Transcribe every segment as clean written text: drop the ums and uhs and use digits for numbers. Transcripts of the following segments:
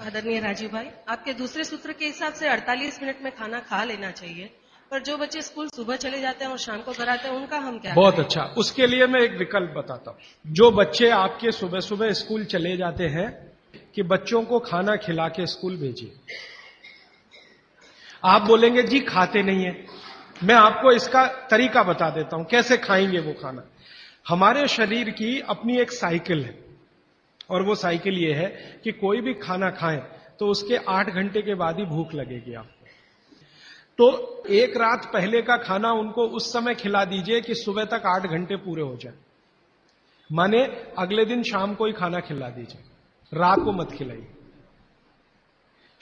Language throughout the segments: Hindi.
आदरणीय राजीव भाई, आपके दूसरे सूत्र के हिसाब से 48 मिनट में खाना खा लेना चाहिए, पर जो बच्चे स्कूल सुबह चले जाते हैं और शाम को घर आते हैं उनका हम क्या बहुत करें? अच्छा, उसके लिए मैं एक विकल्प बताता हूं। जो बच्चे आपके सुबह सुबह स्कूल चले जाते हैं कि बच्चों को खाना खिला के स्कूल भेजिए। आप बोलेंगे जी खाते नहीं है, मैं आपको इसका तरीका बता देता हूं कैसे खाएंगे वो खाना। हमारे शरीर की अपनी एक साइकिल है और वो साइकिल ये है कि कोई भी खाना खाएं तो उसके 8 घंटे के बाद ही भूख लगेगी आपको। तो एक रात पहले का खाना उनको उस समय खिला दीजिए कि सुबह तक 8 घंटे पूरे हो जाए। माने अगले दिन शाम को ही खाना खिला दीजिए, रात को मत खिलाइए।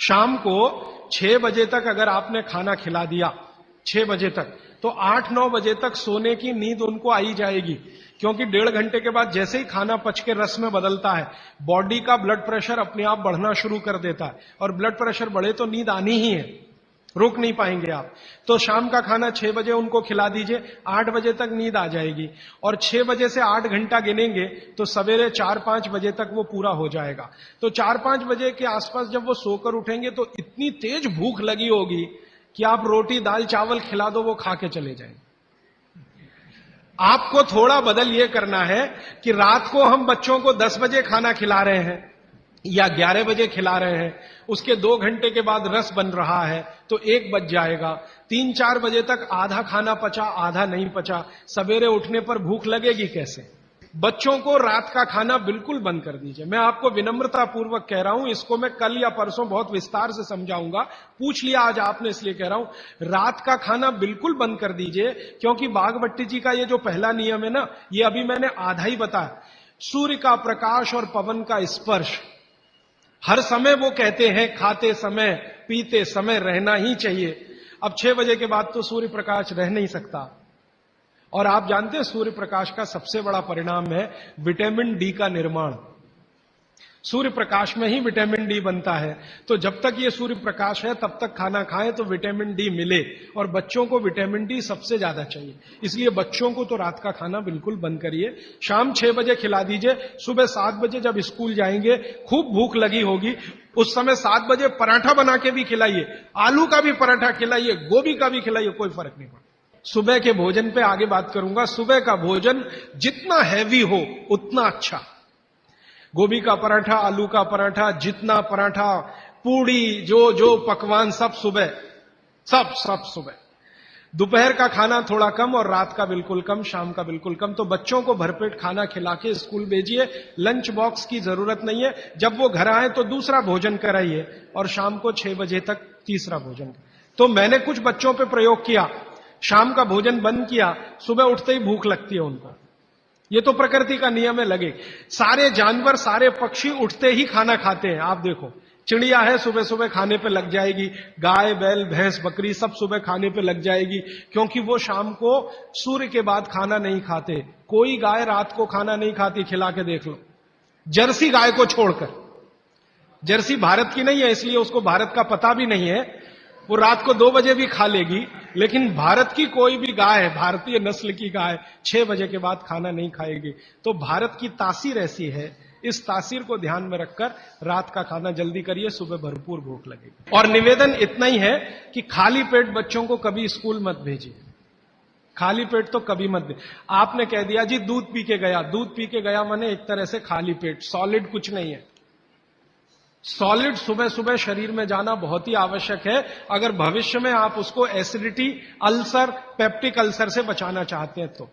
शाम को 6 बजे तक अगर आपने खाना खिला दिया 6 बजे तक, तो 8-9 बजे तक सोने की नींद उनको आई जाएगी, क्योंकि 1.5 घंटे के बाद जैसे ही खाना पच के रस में बदलता है, बॉडी का ब्लड प्रेशर अपने आप बढ़ना शुरू कर देता है, और ब्लड प्रेशर बढ़े तो नींद आनी ही है, रुक नहीं पाएंगे आप। तो शाम का खाना 6 बजे उनको खिला दीजिए, 8 बजे तक नींद आ जाएगी, और 6 बजे से 8 घंटा गिनेंगे तो सवेरे 4-5 बजे तक वो पूरा हो जाएगा। तो 4-5 बजे के आसपास जब वो सोकर उठेंगे तो इतनी तेज भूख लगी होगी कि आप रोटी दाल चावल खिला दो वो खा के चले जाएंगे। आपको थोड़ा बदल ये करना है कि रात को हम बच्चों को 10 बजे खाना खिला रहे हैं या 11 बजे खिला रहे हैं, उसके 2 घंटे के बाद रस बन रहा है तो 1 बज जाएगा। 3-4 बजे तक आधा खाना पचा आधा नहीं पचा, सवेरे उठने पर भूख लगेगी कैसे? बच्चों को रात का खाना बिल्कुल बंद कर दीजिए। मैं आपको विनम्रता पूर्वक कह रहा हूं, इसको मैं कल या परसों बहुत विस्तार से समझाऊंगा, पूछ लिया आज आपने इसलिए कह रहा हूं, रात का खाना बिल्कुल बंद कर दीजिए। क्योंकि बागभट्टी जी का ये जो पहला नियम है ना, ये अभी मैंने आधा ही बताया। सूर्य का प्रकाश और पवन का स्पर्श हर समय वो कहते हैं खाते समय पीते समय रहना ही चाहिए। अब 6 बजे के बाद तो सूर्य प्रकाश रह नहीं सकता, और आप जानते हैं सूर्य प्रकाश का सबसे बड़ा परिणाम है विटामिन डी का निर्माण। सूर्य प्रकाश में ही विटामिन डी बनता है, तो जब तक ये सूर्य प्रकाश है तब तक खाना खाएं तो विटामिन डी मिले, और बच्चों को विटामिन डी सबसे ज्यादा चाहिए। इसलिए बच्चों को तो रात का खाना बिल्कुल बंद करिए, शाम 6 बजे खिला दीजिए। सुबह 7 बजे जब स्कूल जाएंगे खूब भूख लगी होगी, उस समय 7 बजे पराठा बना के भी खिलाइए, आलू का भी पराठा खिलाइए, गोभी का भी खिलाइए, कोई फर्क नहीं पड़ता। सुबह के भोजन पे आगे बात करूंगा। सुबह का भोजन जितना हैवी हो उतना अच्छा। गोभी का पराठा, आलू का पराठा, जितना पराठा, पूड़ी, जो पकवान सब सुबह, सब सुबह। दोपहर का खाना थोड़ा कम और रात का बिल्कुल कम, शाम का बिल्कुल कम। तो बच्चों को भरपेट खाना खिला के स्कूल भेजिए। लंच बॉक्स की जरूरत नहीं है। जब वो घर आए तो दूसरा भोजन कराइए, और शाम को 6 बजे तक तीसरा भोजन। तो मैंने कुछ बच्चों पे प्रयोग किया, शाम का भोजन बंद किया, सुबह उठते ही भूख लगती है उनको। ये तो प्रकृति का नियम है, लगे। सारे जानवर, सारे पक्षी उठते ही खाना खाते हैं। आप देखो, चिड़िया है सुबह सुबह खाने पे लग जाएगी, गाय बैल भैंस बकरी सब सुबह खाने पे लग जाएगी, क्योंकि वो शाम को सूर्य के बाद खाना नहीं खाते। कोई गाय रात को खाना नहीं खाती, खिला के देख लो, जर्सी गाय को छोड़कर। जर्सी भारत की नहीं है इसलिए उसको भारत का पता भी नहीं है, वो रात को 2 बजे भी खा लेगी, लेकिन भारत की कोई भी गाय, भारतीय नस्ल की गाय 6 बजे के बाद खाना नहीं खाएगी। तो भारत की तासीर ऐसी है, इस तासीर को ध्यान में रखकर रात का खाना जल्दी करिए, सुबह भरपूर भूख लगेगी। और निवेदन इतना ही है कि खाली पेट बच्चों को कभी स्कूल मत भेजिए। खाली पेट तो कभी मत भेजिए। आपने कह दिया जी दूध पी के गया, दूध पी के गया माने एक तरह से खाली पेट, सॉलिड कुछ नहीं है। सॉलिड सुबह सुबह शरीर में जाना बहुत ही आवश्यक है, अगर भविष्य में आप उसको एसिडिटी, अल्सर, पेप्टिक अल्सर से बचाना चाहते हैं तो।